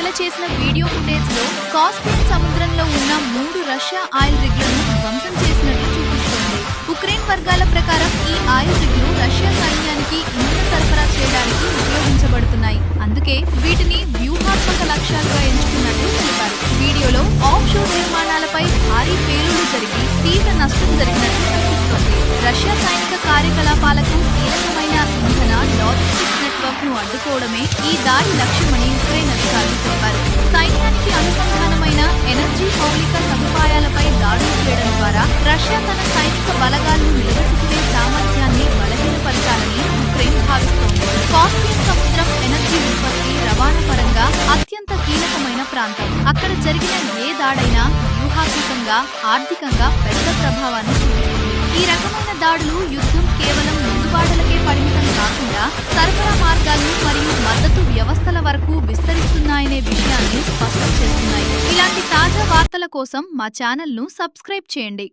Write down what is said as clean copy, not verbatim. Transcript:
విడుదల చేసిన video footage లో కాస్పియన్ సముద్రంలో ఉన్న 3 రష్యా ఆయిల్ రిగ్లను ధ్వంసం చేసినట్లు చూపిస్తోంది. ఉక్రెయిన్ వర్గాల ప్రకారం ఈ ఆయిల్ రిగ్లు రష్యా సైన్యానికి ఇంధన సరఫరా చేయడానికి ఉపయోగించబడుతున్నాయి. అందుకే వీటిని వ్యూహాత్మక లక్ష్యాలుగా ఎంచుకున్నట్లు తెలిపారు. వీడియోలో ఆఫ్ షోర్ నిర్మాణాలపై భారీ పేలుళ్లు జరిగి తీవ్ర నష్టం జరిగినట్లు కనిపిస్తోంది. రష్యా సైనిక కార్యకలాపాలకు కీలకమైన ఇంధన లాజిస్టిక్స్ నెట్వర్క్ ను అడ్డుకోవడమే ఈ దాడి లక్ష్యమని ఉక్రెయిన్ అధికారులు తెలిపారు. సైన్యానికి అనుసంధానమైన ఎనర్జీ మౌలిక సదుపాయాలపై దాడులు చేయడం ద్వారా రష్యా తన సైనిక బలగాలను నిలబెట్టుకునే సామర్థ్యాన్ని బలహీనపరచాలని ఉక్రెయిన్ భావిస్తోంది. కాస్పియన్ సముద్రం ఎనర్జీ ఉత్పత్తి రవాణా పరంగా అత్యంత కీలకమైన ప్రాంతం. అక్కడ జరిగిన ఏ దాడైనా వ్యూహాత్మకంగా, ఆర్థికంగా పెద్ద ప్రభావాన్ని చూపిస్తుంది. ఈ రకమైన దాడులు యుద్ధం కేవలం ముందుబాటలకే పరిమితం కాకుండా సరఫరా మార్గాలు మరియు మద్దతు వ్యవస్థల వరకు విస్తరిస్తున్నాయనే విషయాన్ని స్పష్టం చేస్తున్నాయి. ఇలాంటి తాజా వార్తల కోసం మా ఛానల్ను సబ్స్క్రైబ్ చేయండి.